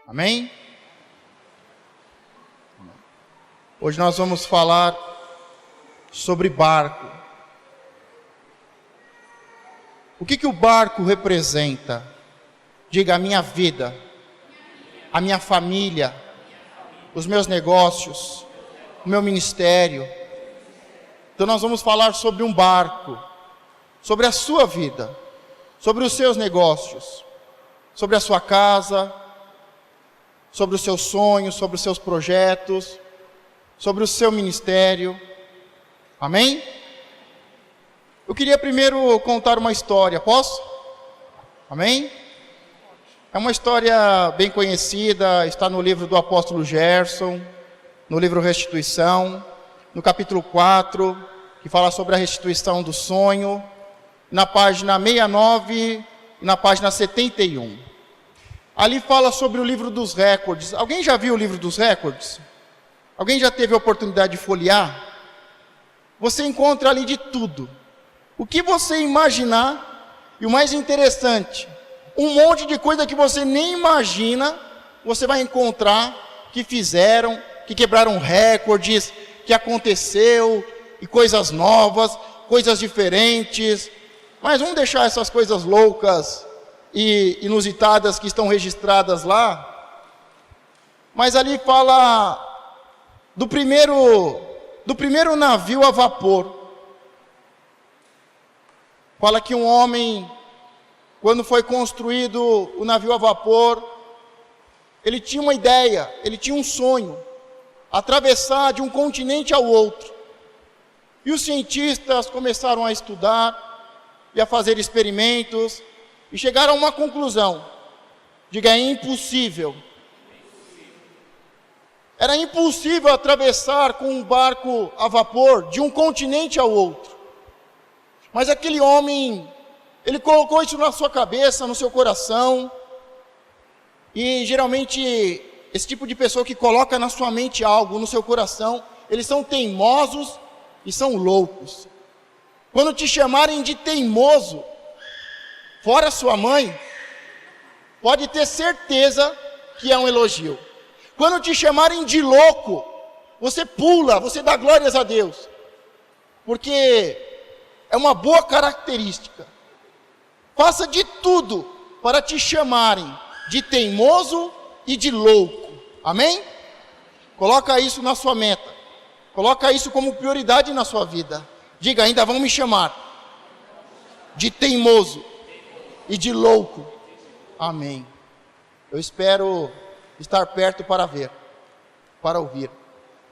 Amém? Hoje nós vamos falar sobre barco. O que o barco representa? Diga: a minha vida, a minha família, os meus negócios, o meu ministério. Então nós vamos falar sobre um barco, sobre a sua vida, sobre os seus negócios, sobre a sua casa, sobre os seus sonhos, sobre os seus projetos, sobre o seu ministério. Amém? Eu queria primeiro contar uma história, posso? Amém? É uma história bem conhecida, está no livro do apóstolo Gerson, no livro Restituição, no capítulo 4, que fala sobre a restituição do sonho, na página 69 e na página 71. Ali fala sobre o livro dos recordes. Alguém já viu o livro dos recordes? Alguém já teve a oportunidade de folhear? Você encontra ali de tudo. O que você imaginar, e o mais interessante, um monte de coisa que você nem imagina, você vai encontrar que fizeram, que quebraram recordes, que aconteceu, e coisas novas, coisas diferentes. Mas vamos deixar essas coisas loucas e inusitadas que estão registradas lá. Mas ali fala do primeiro navio a vapor. Fala que um homem, quando foi construído o navio a vapor, ele tinha uma ideia, ele tinha um sonho, atravessar de um continente ao outro. E os cientistas começaram a estudar e a fazer experimentos e chegaram a uma conclusão. Diga: é impossível. Era impossível atravessar com um barco a vapor de um continente ao outro. Mas aquele homem, ele colocou isso na sua cabeça, no seu coração. E geralmente, esse tipo de pessoa que coloca na sua mente algo, no seu coração, eles são teimosos e são loucos. Quando te chamarem de teimoso, fora sua mãe, pode ter certeza que é um elogio. Quando te chamarem de louco, você pula, você dá glórias a Deus. Porque é uma boa característica. Faça de tudo para te chamarem de teimoso e de louco. Amém? Coloca isso na sua meta. Coloca isso como prioridade na sua vida. Diga: ainda vão me chamar de teimoso e de louco. Amém. Eu espero estar perto para ver, para ouvir.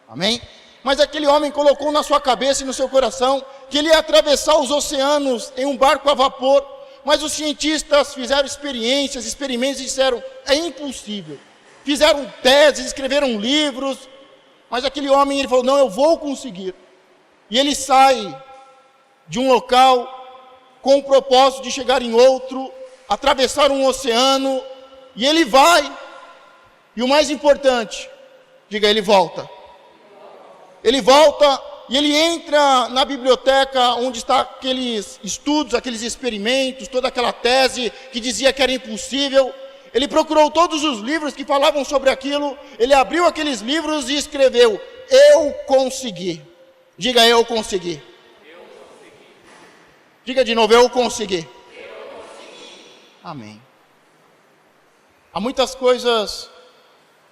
Amém? Mas aquele homem colocou na sua cabeça e no seu coração que ele ia atravessar os oceanos em um barco a vapor. Mas os cientistas fizeram experimentos e disseram: é impossível. Fizeram teses, escreveram livros. Mas aquele homem, ele falou: não, eu vou conseguir. E ele sai de um local com o propósito de chegar em outro, atravessar um oceano, e ele vai. E o mais importante, diga: ele volta. Ele volta e ele entra na biblioteca onde está aqueles estudos, aqueles experimentos, toda aquela tese que dizia que era impossível. Ele procurou todos os livros que falavam sobre aquilo, ele abriu aqueles livros e escreveu: eu consegui. Diga: eu consegui. Eu consegui. Diga de novo: eu consegui. Eu consegui. Amém. Há muitas coisas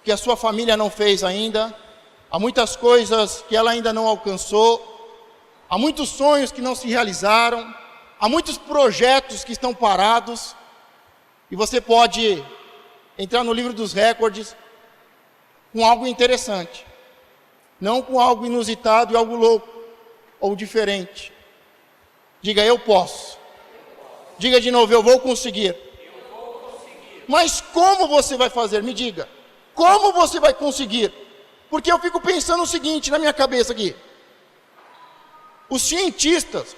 que a sua família não fez ainda, há muitas coisas que ela ainda não alcançou, há muitos sonhos que não se realizaram, há muitos projetos que estão parados, e você pode entrar no livro dos recordes com algo interessante, não com algo inusitado e algo louco ou diferente. Diga: eu posso. Diga de novo: eu vou conseguir. Mas como você vai fazer? Me diga. Como você vai conseguir? Porque eu fico pensando o seguinte na minha cabeça aqui. Os cientistas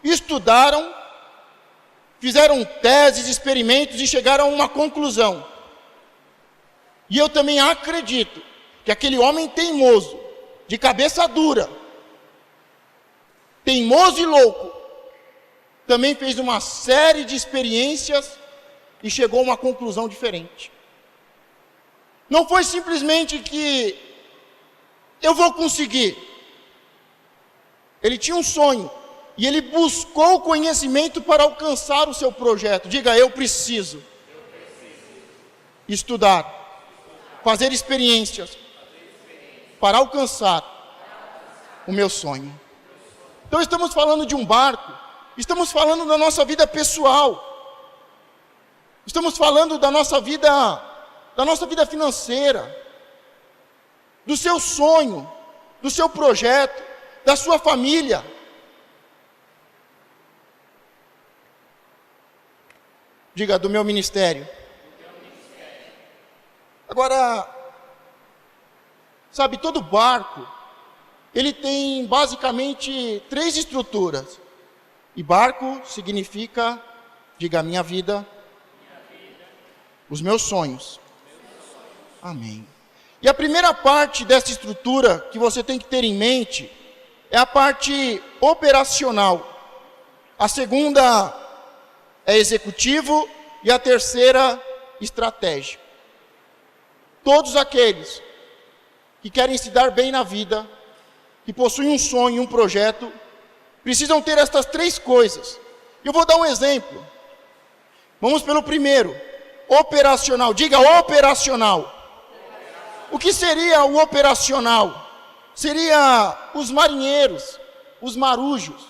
estudaram, fizeram teses, experimentos e chegaram a uma conclusão. E eu também acredito que aquele homem teimoso, de cabeça dura, teimoso e louco, também fez uma série de experiências e chegou a uma conclusão diferente. Não foi simplesmente que eu vou conseguir. Ele tinha um sonho e ele buscou conhecimento para alcançar o seu projeto. Diga, eu preciso estudar, fazer experiências para alcançar o meu sonho. Então estamos falando de um barco, estamos falando da nossa vida pessoal, estamos falando da nossa vida financeira, do seu sonho, do seu projeto, da sua família. Diga, do meu ministério. Agora, sabe, todo barco, ele tem basicamente 3 estruturas. E barco significa, diga, a minha vida, os meus sonhos. Amém. E a primeira parte dessa estrutura que você tem que ter em mente é a parte operacional. A segunda é executivo e a terceira estratégico. Todos aqueles que querem se dar bem na vida, que possuem um sonho, um projeto, precisam ter estas 3 coisas. Eu vou dar um exemplo. Vamos pelo primeiro, operacional. Diga, operacional. O que seria o operacional? Seria os marinheiros, os marujos.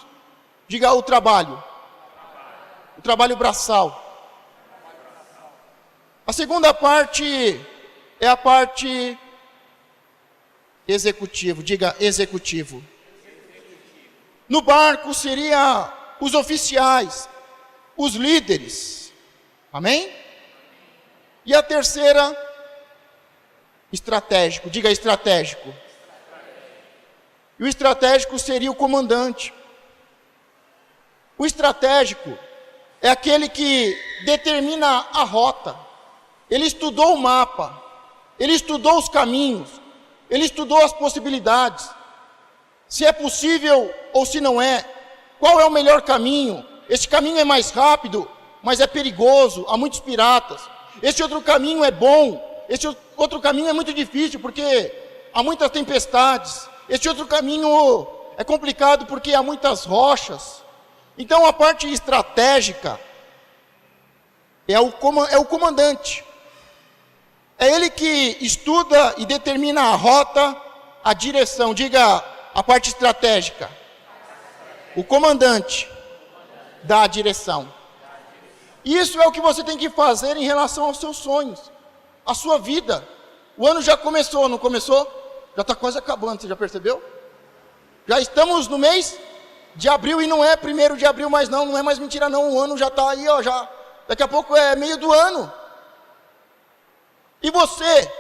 Diga, o trabalho braçal. A segunda parte é a parte executivo. Diga, executivo. No barco seria os oficiais, os líderes. Amém? E a terceira, estratégico. Diga, estratégico. E o estratégico seria o comandante. O estratégico é aquele que determina a rota. Ele estudou o mapa, ele estudou os caminhos, ele estudou as possibilidades. Se é possível ou se não é, qual é o melhor caminho? Este caminho é mais rápido, mas é perigoso, há muitos piratas. Este outro caminho é bom, este outro caminho é muito difícil porque há muitas tempestades. Este outro caminho é complicado porque há muitas rochas. Então a parte estratégica é o comandante. É ele que estuda e determina a rota, a direção. Diga, a parte estratégica. O comandante dá a direção. Isso é o que você tem que fazer em relação aos seus sonhos, a sua vida. O ano já começou, não começou? Já está quase acabando, você já percebeu? Já estamos no mês de abril e não é 1º de abril mais não é mais mentira não, o ano já está aí, ó, já. Daqui a pouco é meio do ano. E você,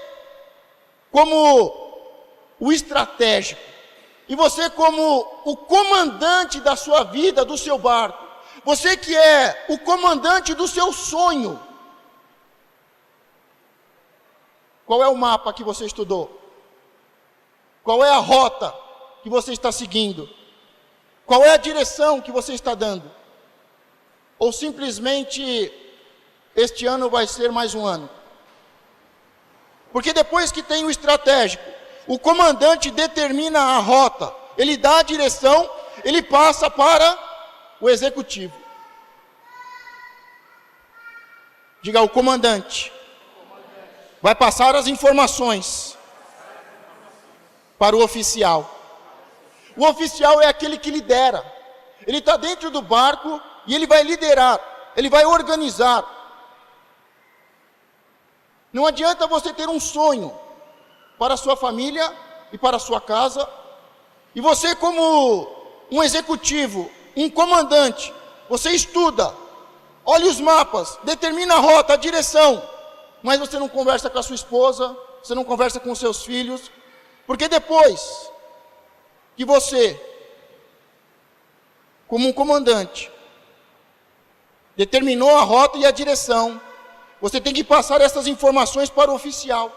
como o estratégico, e você como o comandante da sua vida, do seu barco, você que é o comandante do seu sonho, qual é o mapa que você estudou? Qual é a rota que você está seguindo? Qual é a direção que você está dando? Ou simplesmente este ano vai ser mais um ano? Porque depois que tem o estratégico, o comandante determina a rota, ele dá a direção, ele passa para o executivo. Diga, o comandante vai passar as informações para o oficial. O oficial é aquele que lidera. Ele está dentro do barco e ele vai liderar, ele vai organizar. Não adianta você ter um sonho para a sua família e para a sua casa, e você como um executivo, um comandante, você estuda, olha os mapas, determina a rota, a direção, mas você não conversa com a sua esposa, você não conversa com os seus filhos, porque depois que você, como um comandante, determinou a rota e a direção, você tem que passar essas informações para o oficial.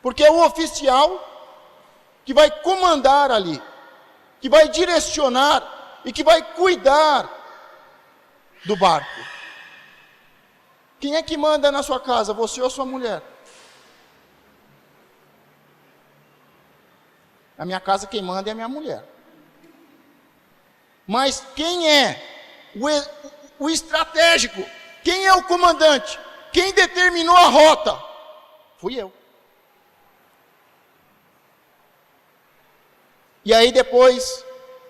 Porque é o oficial que vai comandar ali, que vai direcionar e que vai cuidar do barco. Quem é que manda na sua casa, você ou sua mulher? Na minha casa quem manda é a minha mulher. Mas quem é o estratégico? Quem é o comandante? Quem determinou a rota? Fui eu. E aí depois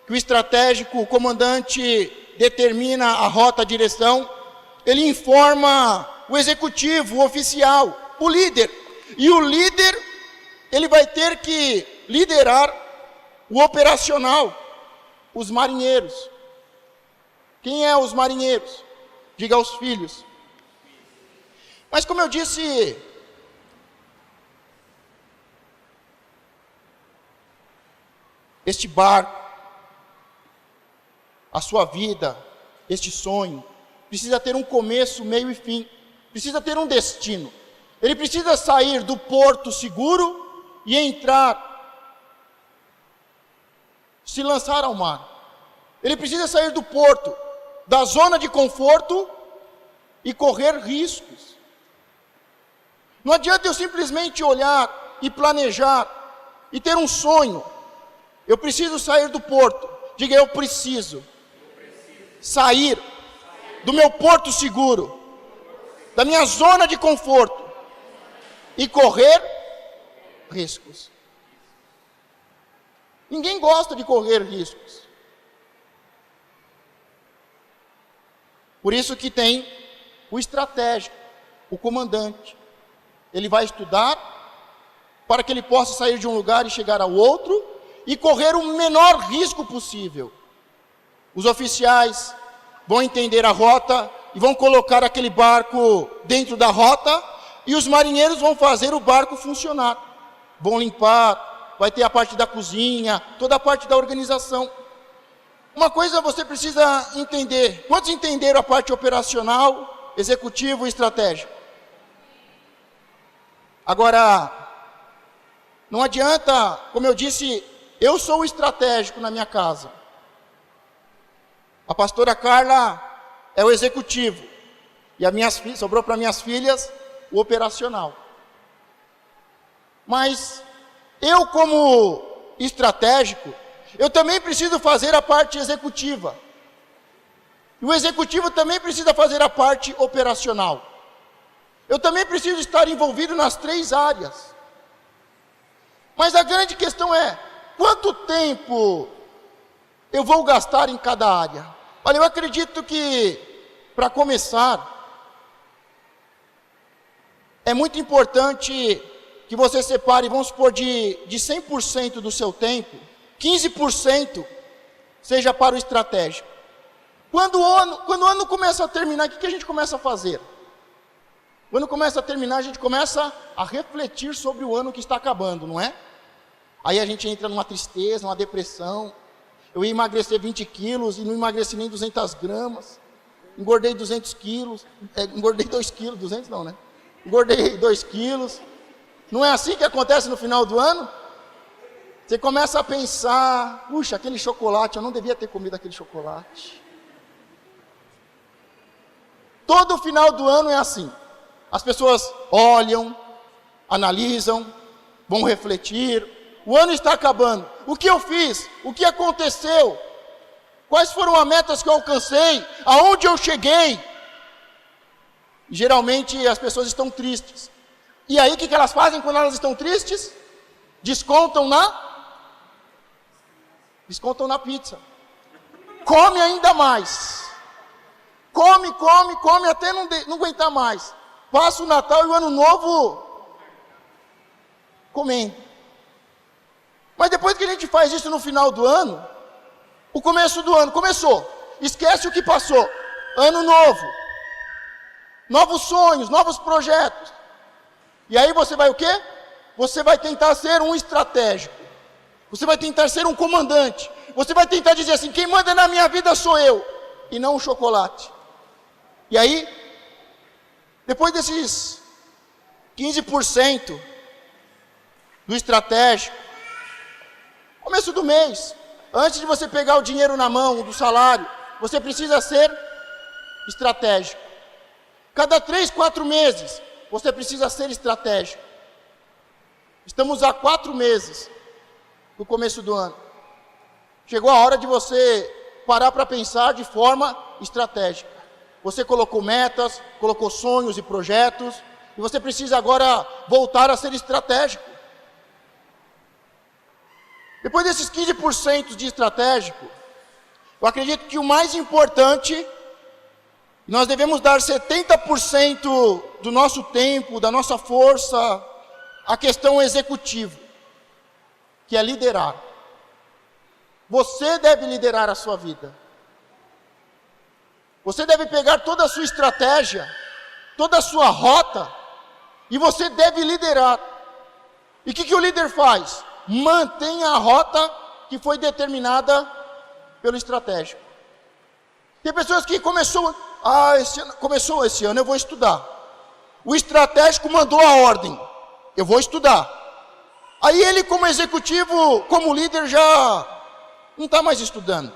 que o estratégico, o comandante determina a rota, a direção, ele informa o executivo, o oficial, o líder. E o líder, ele vai ter que liderar o operacional, os marinheiros. Quem é os marinheiros? Diga aos filhos. Mas como eu disse, este barco, a sua vida, este sonho, precisa ter um começo, meio e fim. Precisa ter um destino. Ele precisa sair do porto seguro e entrar, se lançar ao mar. Ele precisa sair do porto, da zona de conforto e correr riscos. Não adianta eu simplesmente olhar e planejar e ter um sonho. Eu preciso sair do porto. Diga, eu preciso sair do meu porto seguro, da minha zona de conforto e correr riscos. Ninguém gosta de correr riscos. Por isso que tem o estratégico, o comandante. Ele vai estudar para que ele possa sair de um lugar e chegar ao outro e correr o menor risco possível. Os oficiais vão entender a rota e vão colocar aquele barco dentro da rota e os marinheiros vão fazer o barco funcionar. Vão limpar, vai ter a parte da cozinha, toda a parte da organização. Uma coisa você precisa entender. Quantos entenderam a parte operacional, executivo e estratégico? Agora, não adianta, como eu disse, eu sou o estratégico na minha casa. A pastora Carla é o executivo. E sobrou para minhas filhas o operacional. Mas eu, como estratégico, eu também preciso fazer a parte executiva. E o executivo também precisa fazer a parte operacional. Eu também preciso estar envolvido nas 3 áreas. Mas a grande questão é, quanto tempo eu vou gastar em cada área? Olha, eu acredito que, para começar, é muito importante que você separe, vamos supor, de 100% do seu tempo, 15% seja para o estratégico. Quando o ano começa a terminar, o que a gente começa a fazer? Quando começa a terminar, a gente começa a refletir sobre o ano que está acabando, não é? Aí a gente entra numa tristeza, numa depressão. Eu ia emagrecer 20 quilos e não emagreci nem 200 gramas. Engordei 200 quilos, engordei 2 quilos, 200 não, né? Engordei 2 quilos. Não é assim que acontece no final do ano? Você começa a pensar, puxa, aquele chocolate, eu não devia ter comido aquele chocolate. Todo final do ano é assim. As pessoas olham, analisam, vão refletir. O ano está acabando. O que eu fiz? O que aconteceu? Quais foram as metas que eu alcancei? Aonde eu cheguei? Geralmente as pessoas estão tristes. E aí o que elas fazem quando elas estão tristes? Descontam na pizza. Come ainda mais. Come até não aguentar mais. Passa o Natal e o Ano Novo comendo. Mas depois que a gente faz isso no final do ano, o começo do ano começou. Esquece o que passou. Ano novo. Novos sonhos, novos projetos. E aí você vai o quê? Você vai tentar ser um estratégico. Você vai tentar ser um comandante. Você vai tentar dizer assim, quem manda na minha vida sou eu, e não o chocolate. E aí, depois desses 15%, do estratégico. Começo do mês, antes de você pegar o dinheiro na mão, do salário, você precisa ser estratégico. Cada 3, 4 meses, você precisa ser estratégico. Estamos há 4 meses do começo do ano. Chegou a hora de você parar para pensar de forma estratégica. Você colocou metas, colocou sonhos e projetos, e você precisa agora voltar a ser estratégico. Depois desses 15% de estratégico, eu acredito que o mais importante, nós devemos dar 70% do nosso tempo, da nossa força, à questão executiva, que é liderar. Você deve liderar a sua vida. Você deve pegar toda a sua estratégia, toda a sua rota, e você deve liderar. E o que o líder faz? Mantenha a rota que foi determinada pelo estratégico. Tem pessoas que começou esse ano eu vou estudar. O estratégico mandou a ordem, eu vou estudar. Aí ele, como executivo, como líder, já não está mais estudando.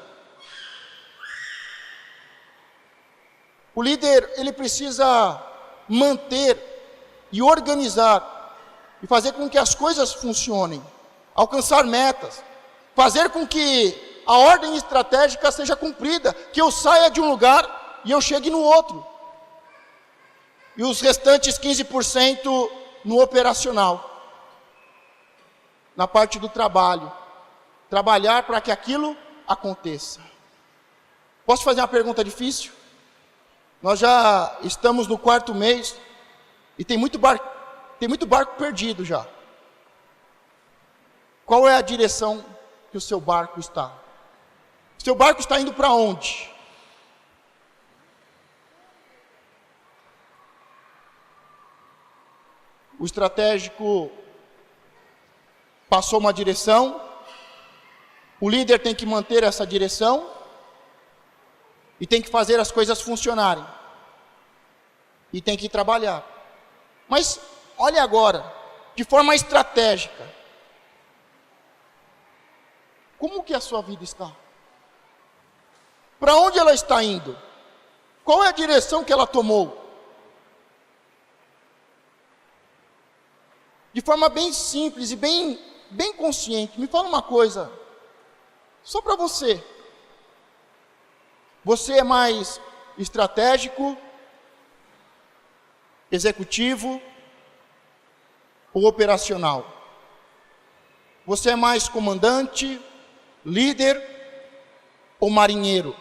O líder, ele precisa manter e organizar e fazer com que as coisas funcionem, alcançar metas, fazer com que a ordem estratégica seja cumprida, que eu saia de um lugar e eu chegue no outro. E os restantes 15% no operacional, na parte do trabalho. Trabalhar para que aquilo aconteça. Posso fazer uma pergunta difícil? Nós já estamos no 4º mês e tem muito barco perdido já. Qual é a direção que o seu barco está? O seu barco está indo para onde? O estratégico passou uma direção, o líder tem que manter essa direção e tem que fazer as coisas funcionarem. E tem que trabalhar. Mas olhe agora, de forma estratégica, como que a sua vida está? Para onde ela está indo? Qual é a direção que ela tomou? De forma bem simples e bem consciente, me fala uma coisa, só para você. Você é mais estratégico, executivo ou operacional? Você é mais comandante, líder ou marinheiro?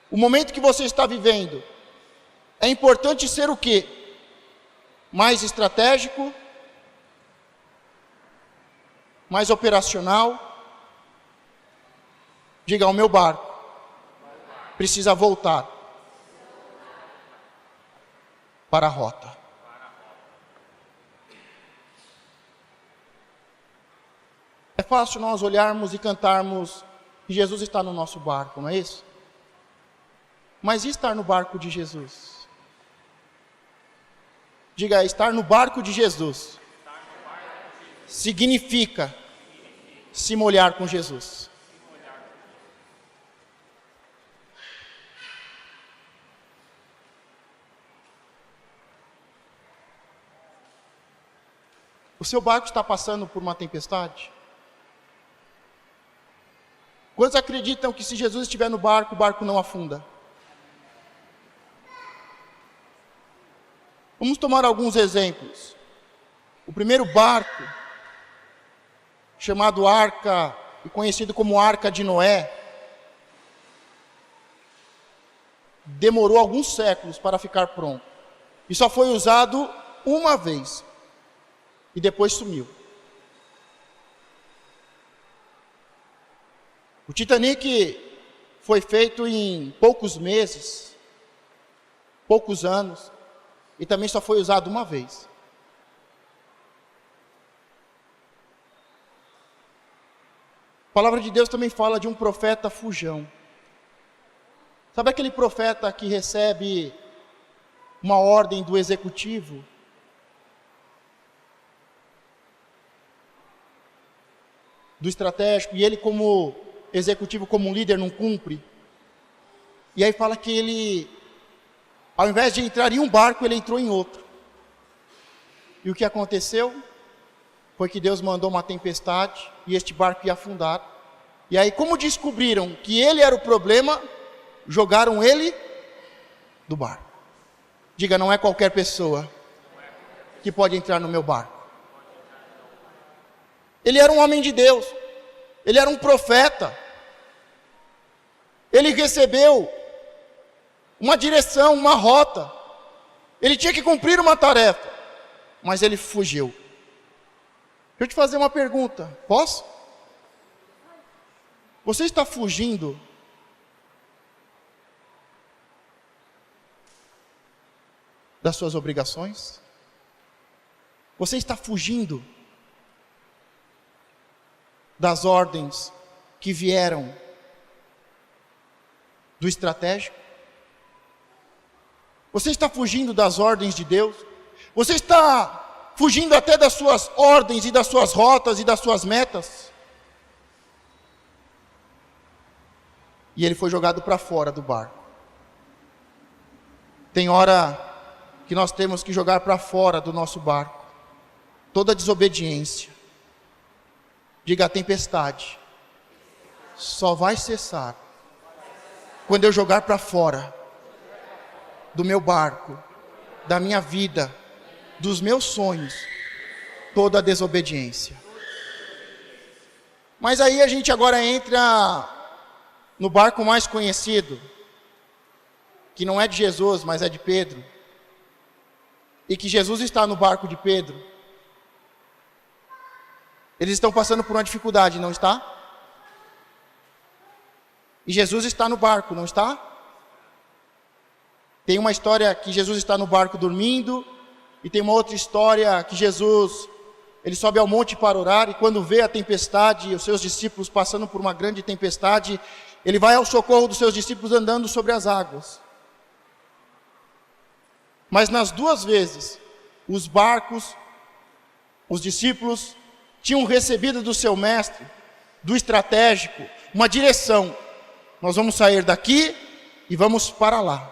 O momento que você está vivendo, é importante ser o quê? Mais estratégico? Mais operacional? Diga, o meu barco precisa voltar para a rota. É fácil nós olharmos e cantarmos que Jesus está no nosso barco, não é isso? Mas e estar no barco de Jesus? Diga, estar no barco de Jesus significa se molhar com Jesus. O seu barco está passando por uma tempestade? Quantos acreditam que se Jesus estiver no barco, o barco não afunda? Vamos tomar alguns exemplos. O primeiro barco, chamado Arca, e conhecido como Arca de Noé, demorou alguns séculos para ficar pronto. E só foi usado uma vez. E depois sumiu. O Titanic foi feito em poucos meses, poucos anos, e também só foi usado uma vez. A palavra de Deus também fala de um profeta fujão. Sabe aquele profeta que recebe uma ordem do executivo do estratégico, e ele como executivo, como líder, não cumpre. E aí fala que ele, ao invés de entrar em um barco, ele entrou em outro. E o que aconteceu foi que Deus mandou uma tempestade e este barco ia afundar. E aí, como descobriram que ele era o problema, jogaram ele do barco. Diga, não é qualquer pessoa que pode entrar no meu barco. Ele era um homem de Deus, ele era um profeta, ele recebeu uma direção, uma rota, ele tinha que cumprir uma tarefa, mas ele fugiu. Deixa eu te fazer uma pergunta, posso? Você está fugindo das suas obrigações? Você está fugindo das ordens que vieram do estratégico? Você está fugindo das ordens de Deus? Você está fugindo até das suas ordens e das suas rotas e das suas metas? E ele foi jogado para fora do barco. Tem hora que nós temos que jogar para fora do nosso barco toda desobediência. Diga, a tempestade só vai cessar quando eu jogar para fora do meu barco, da minha vida, dos meus sonhos, toda a desobediência. Mas aí a gente agora entra no barco mais conhecido, que não é de Jesus, mas é de Pedro, e que Jesus está no barco de Pedro. Eles estão passando por uma dificuldade, não está? E Jesus está no barco, não está? Tem uma história que Jesus está no barco dormindo, e tem uma outra história que Jesus, ele sobe ao monte para orar, e quando vê a tempestade e os seus discípulos passando por uma grande tempestade, ele vai ao socorro dos seus discípulos andando sobre as águas. Mas nas duas vezes, os barcos, os discípulos, tinham recebido do seu mestre, do estratégico, uma direção. Nós vamos sair daqui e vamos para lá.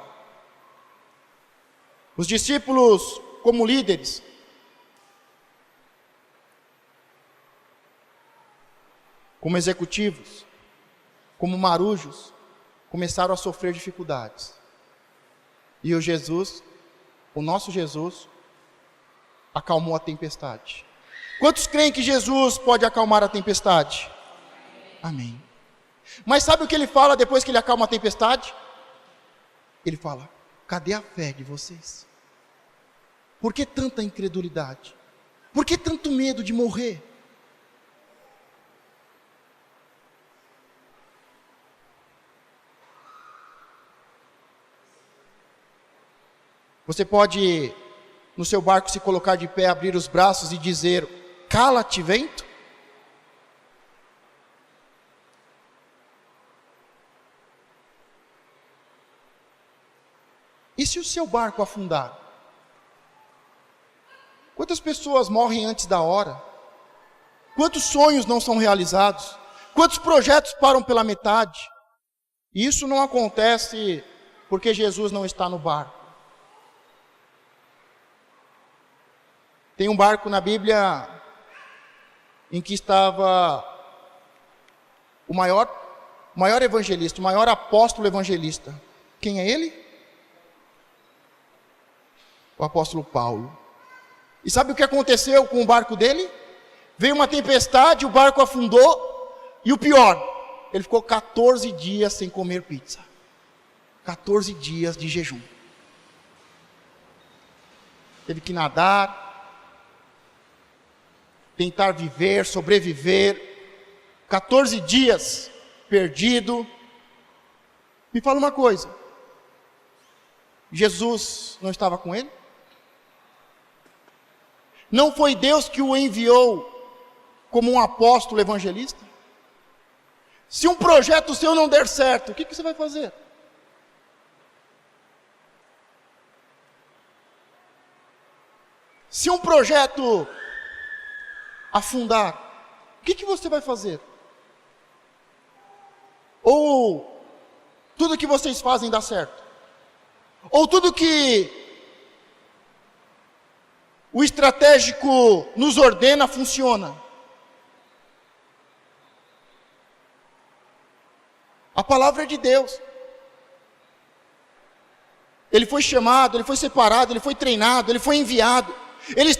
Os discípulos, como líderes, como executivos, como marujos, começaram a sofrer dificuldades. E o Jesus, o nosso Jesus, acalmou a tempestade. Quantos creem que Jesus pode acalmar a tempestade? Amém. Mas sabe o que ele fala depois que ele acalma a tempestade? Ele fala, cadê a fé de vocês? Por que tanta incredulidade? Por que tanto medo de morrer? Você pode, no seu barco, se colocar de pé, abrir os braços e dizer, cala-te, vento? E se o seu barco afundar? Quantas pessoas morrem antes da hora? Quantos sonhos não são realizados? Quantos projetos param pela metade? E isso não acontece porque Jesus não está no barco. Tem um barco na Bíblia em que estava o maior evangelista, o maior apóstolo evangelista. Quem é ele? O apóstolo Paulo. E sabe o que aconteceu com o barco dele? Veio uma tempestade, o barco afundou, e o pior, ele ficou 14 dias sem comer pizza. 14 dias de jejum. Teve que nadar, tentar viver, sobreviver, 14 dias perdido. Me fala uma coisa, Jesus não estava com ele? Não foi Deus que o enviou como um apóstolo evangelista? Se um projeto seu não der certo, o que você vai fazer? Se um projeto afundar, o que você vai fazer? Ou tudo que vocês fazem dá certo? Ou tudo que o estratégico nos ordena funciona? A palavra é de Deus. Ele foi chamado, ele foi separado, ele foi treinado, ele foi enviado. Ele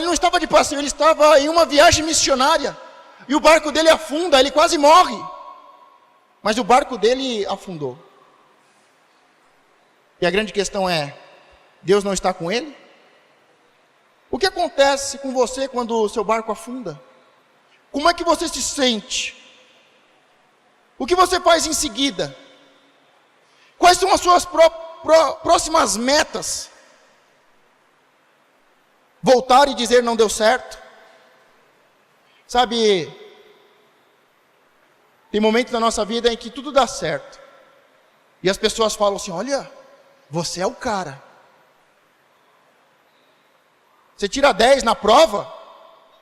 não estava de passeio, ele estava em uma viagem missionária. E o barco dele afunda, ele quase morre. Mas o barco dele afundou. E a grande questão é, Deus não está com ele? O que acontece com você quando o seu barco afunda? Como é que você se sente? O que você faz em seguida? Quais são as suas próximas metas? Voltar e dizer não deu certo? Sabe, tem momentos na nossa vida em que tudo dá certo. E as pessoas falam assim, olha, você é o cara. Você tira 10 na prova,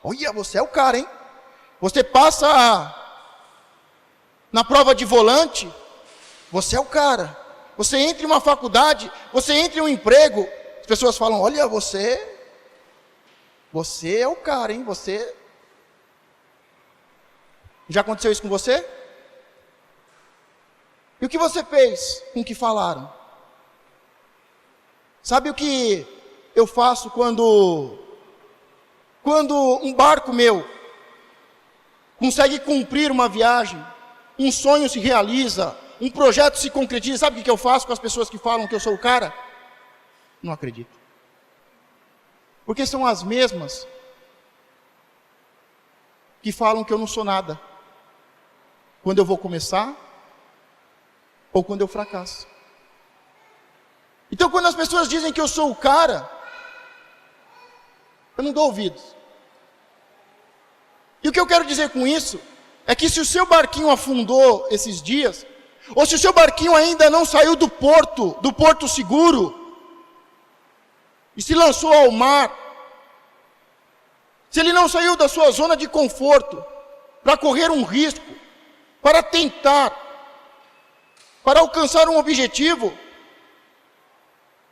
olha, você é o cara, hein? Você passa na prova de volante, você é o cara. Você entra em uma faculdade, você entra em um emprego, as pessoas falam, olha, você é o cara, hein? Você... Já aconteceu isso com você? E o que você fez com o que falaram? Sabe o que eu faço quando um barco meu consegue cumprir uma viagem, um sonho se realiza, um projeto se concretiza? Sabe o que eu faço com as pessoas que falam que eu sou o cara? Não acredito. Porque são as mesmas que falam que eu não sou nada quando eu vou começar ou quando eu fracasso. Então, quando as pessoas dizem que eu sou o cara, eu não dou ouvidos. E o que eu quero dizer com isso é que se o seu barquinho afundou esses dias, ou se o seu barquinho ainda não saiu do porto seguro, e se lançou ao mar, se ele não saiu da sua zona de conforto, para correr um risco, para tentar, para alcançar um objetivo,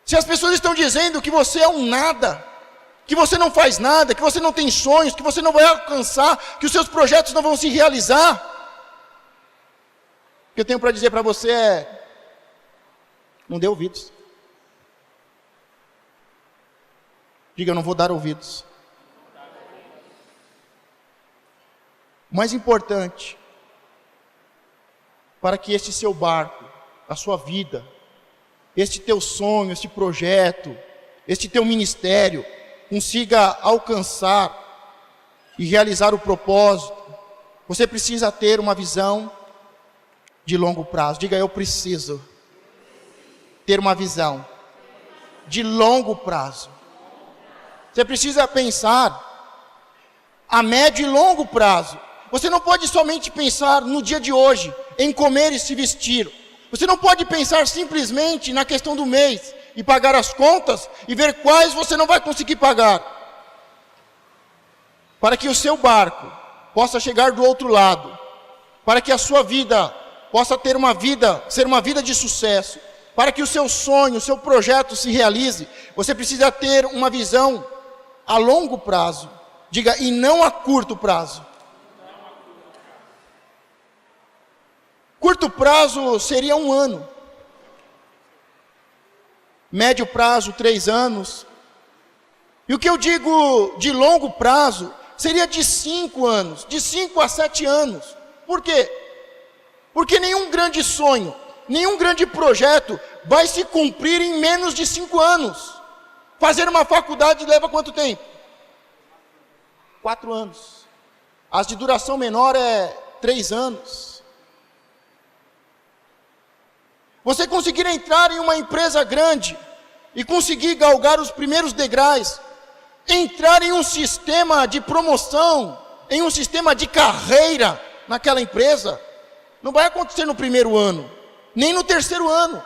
se as pessoas estão dizendo que você é um nada, que você não faz nada, que você não tem sonhos, que você não vai alcançar, que os seus projetos não vão se realizar, o que eu tenho para dizer para você é, não dê ouvidos. Diga, eu não vou dar ouvidos. O mais importante, para que este seu barco, a sua vida, este teu sonho, este projeto, este teu ministério, consiga alcançar e realizar o propósito, você precisa ter uma visão de longo prazo. Diga, eu preciso ter uma visão de longo prazo. Você precisa pensar a médio e longo prazo. Você não pode somente pensar no dia de hoje, em comer e se vestir. Você não pode pensar simplesmente na questão do mês e pagar as contas e ver quais você não vai conseguir pagar. Para que o seu barco possa chegar do outro lado, para que a sua vida possa ser uma vida de sucesso, para que o seu sonho, o seu projeto se realize, você precisa ter uma visão a longo prazo. Diga, e não a curto prazo. Curto prazo seria 1 ano. Médio prazo, 3 anos. E o que eu digo de longo prazo, seria de 5 anos, de 5 a 7 anos. Por quê? Porque nenhum grande sonho, nenhum grande projeto vai se cumprir em menos de 5 anos. Fazer uma faculdade leva quanto tempo? 4 anos. As de duração menor é 3 anos. Você conseguir entrar em uma empresa grande e conseguir galgar os primeiros degraus, entrar em um sistema de promoção, em um sistema de carreira naquela empresa, não vai acontecer no primeiro ano, nem no terceiro ano.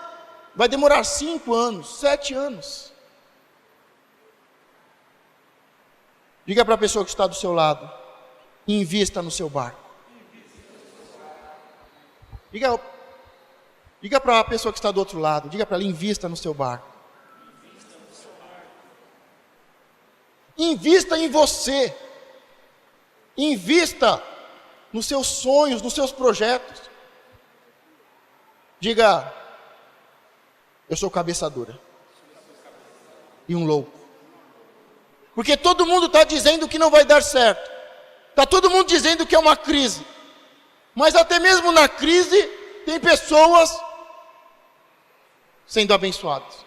Vai demorar 5 anos, 7 anos. Diga para a pessoa que está do seu lado, e invista no seu barco. Diga para a pessoa que está do outro lado, diga para ela, invista no seu barco. Invista em você. Invista nos seus sonhos, nos seus projetos. Diga, eu sou cabeça dura e um louco. Porque todo mundo está dizendo que não vai dar certo. Está todo mundo dizendo que é uma crise. Mas até mesmo na crise, tem pessoas sendo abençoadas.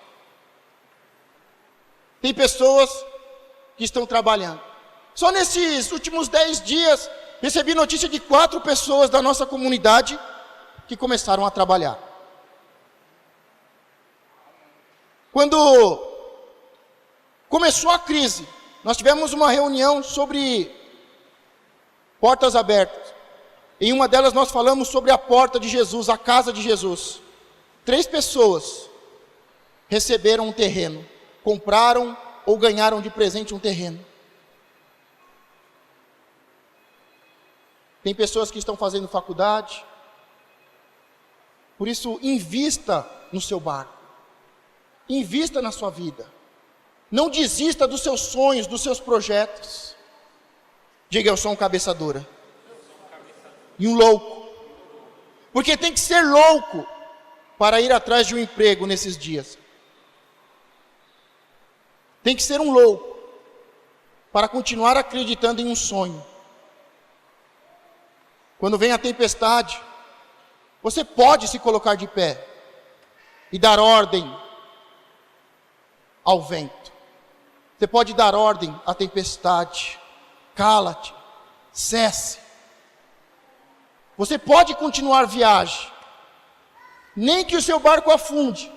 Tem pessoas que estão trabalhando. Só nesses últimos 10 dias, recebi notícia de 4 pessoas da nossa comunidade que começaram a trabalhar. Quando começou a crise, nós tivemos uma reunião sobre portas abertas. Em uma delas nós falamos sobre a porta de Jesus, a casa de Jesus. 3 pessoas receberam um terreno, compraram ou ganharam de presente um terreno. Tem pessoas que estão fazendo faculdade. Por isso, invista no seu barco. Invista na sua vida. Não desista dos seus sonhos, dos seus projetos. Diga, eu sou um cabeça dura. E um louco. Porque tem que ser louco para ir atrás de um emprego nesses dias. Tem que ser um louco para continuar acreditando em um sonho. Quando vem a tempestade, você pode se colocar de pé e dar ordem ao vento. Você pode dar ordem à tempestade. Cala-te, cesse. Você pode continuar viagem, nem que o seu barco afunde.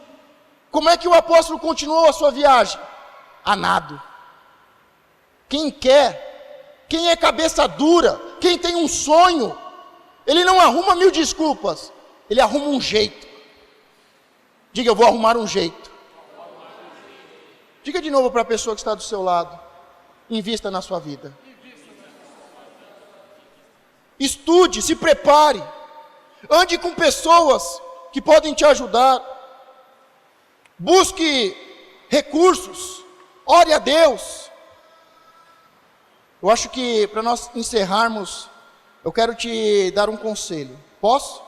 Como é que o apóstolo continuou a sua viagem? A nado. Quem quer, quem é cabeça dura, quem tem um sonho, ele não arruma 1000 desculpas, ele arruma um jeito. Diga, eu vou arrumar um jeito. Diga de novo para a pessoa que está do seu lado, invista na sua vida. Estude, se prepare, ande com pessoas que podem te ajudar, busque recursos, ore a Deus. Eu acho que para nós encerrarmos, eu quero te dar um conselho. Posso?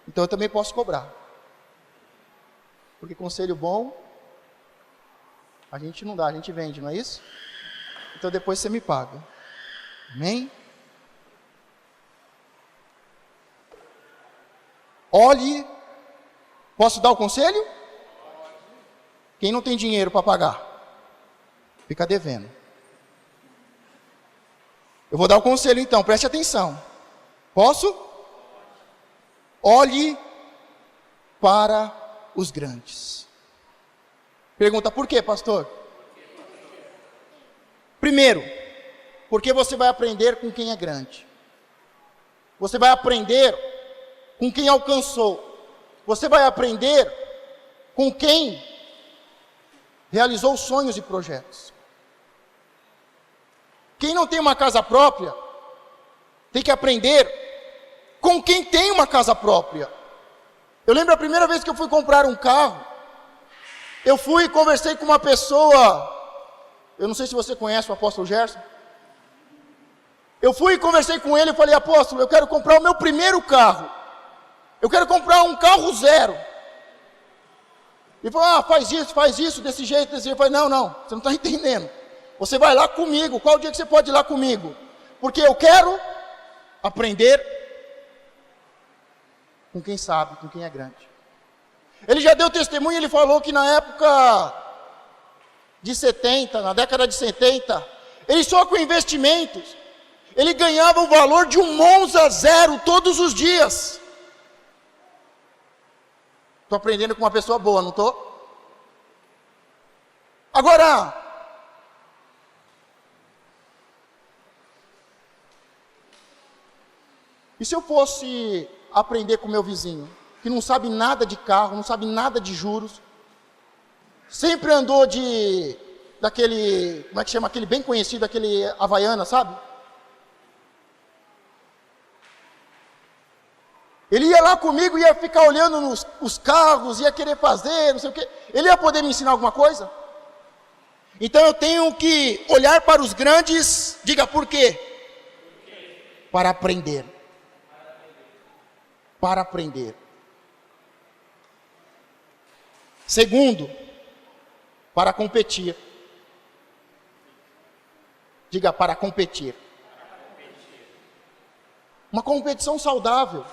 Então eu também posso cobrar. Porque conselho bom, a gente não dá, a gente vende, não é isso? Então depois você me paga. Amém? Olhe, posso dar o conselho? Quem não tem dinheiro para pagar, fica devendo. Eu vou dar o conselho então, preste atenção. Posso? Olhe para os grandes. Pergunta, por quê, pastor? Primeiro, porque você vai aprender com quem é grande. Você vai aprender com quem alcançou. Você vai aprender com quem realizou sonhos e projetos. Quem não tem uma casa própria, tem que aprender com quem tem uma casa própria. Eu lembro a primeira vez que eu fui comprar um carro, eu fui e conversei com uma pessoa, eu não sei se você conhece o apóstolo Gerson. Eu fui e conversei com ele e falei, apóstolo, eu quero comprar o meu primeiro carro. Eu quero comprar um carro zero. Ele falou, faz isso, desse jeito, desse jeito. Eu falei, não, você não está entendendo. Você vai lá comigo, qual dia que você pode ir lá comigo? Porque eu quero aprender com quem sabe, com quem é grande. Ele já deu testemunho, ele falou que na época de 70, na década de 70, ele só com investimentos, ele ganhava o valor de um Monza zero todos os dias. Estou aprendendo com uma pessoa boa, não estou? Agora, e se eu fosse aprender com meu vizinho, que não sabe nada de carro, não sabe nada de juros, sempre andou daquele, como é que chama, aquele bem conhecido, aquele Havaiana, sabe? Ele ia lá comigo, ia ficar olhando os carros, ia querer fazer, não sei o quê. Ele ia poder me ensinar alguma coisa? Então eu tenho que olhar para os grandes, diga por quê? Para aprender. Para aprender. Segundo, para competir. Diga, para competir. Uma competição saudável.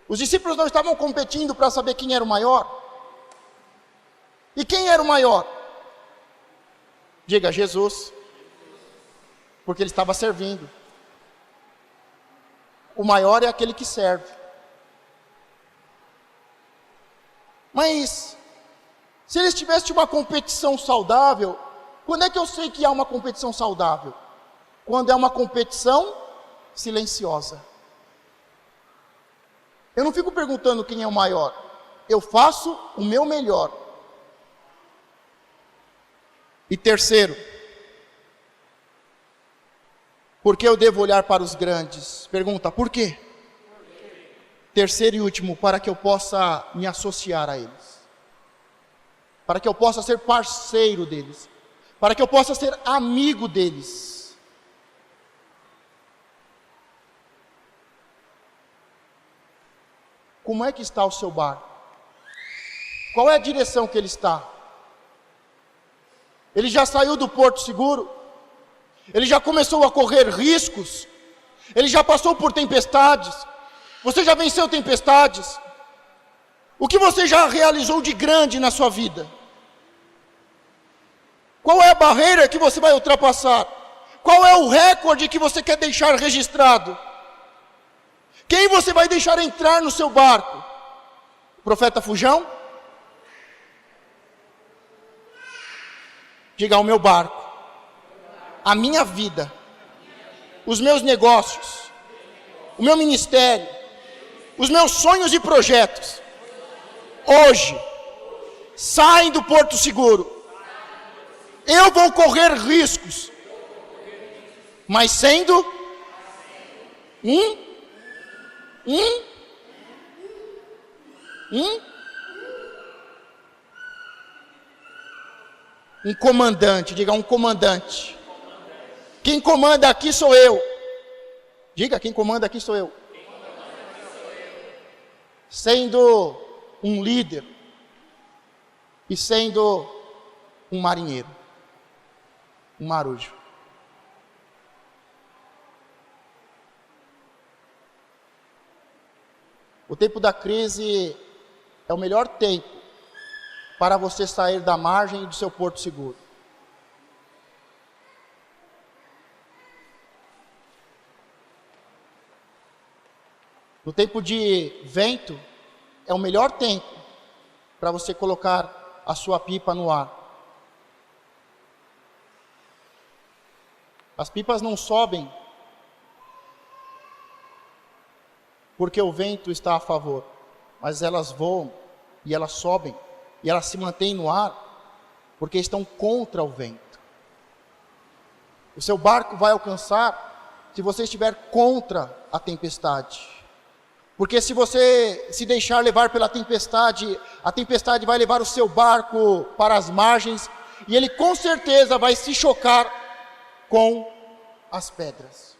Os discípulos não estavam competindo para saber quem era o maior. E quem era o maior? Diga, Jesus. Porque ele estava servindo. O maior é aquele que serve. Mas, se eles tivessem uma competição saudável, quando é que eu sei que há uma competição saudável? Quando é uma competição silenciosa. Eu não fico perguntando quem é o maior. Eu faço o meu melhor. E terceiro, por que eu devo olhar para os grandes? Pergunta, por quê? Terceiro e último, para que eu possa me associar a eles. Para que eu possa ser parceiro deles. Para que eu possa ser amigo deles. Como é que está o seu barco? Qual é a direção que ele está? Ele já saiu do porto seguro? Ele já começou a correr riscos? Ele já passou por tempestades? Você já venceu tempestades? O que você já realizou de grande na sua vida? Qual é a barreira que você vai ultrapassar? Qual é o recorde que você quer deixar registrado? Quem você vai deixar entrar no seu barco? O profeta Fujão? Diga, o meu barco, a minha vida, os meus negócios, o meu ministério, os meus sonhos e projetos, hoje, saem do porto seguro. Eu vou correr riscos, mas sendo um comandante. Diga, um comandante. Quem comanda aqui sou eu. Diga, quem comanda aqui sou eu. Sendo um líder e sendo um marinheiro, um marujo. O tempo da crise é o melhor tempo para você sair da margem do seu porto seguro. No tempo de vento, é o melhor tempo para você colocar a sua pipa no ar. As pipas não sobem porque o vento está a favor, mas elas voam e elas sobem e elas se mantêm no ar porque estão contra o vento. O seu barco vai alcançar se você estiver contra a tempestade. Porque se você se deixar levar pela tempestade, a tempestade vai levar o seu barco para as margens e ele com certeza vai se chocar com as pedras.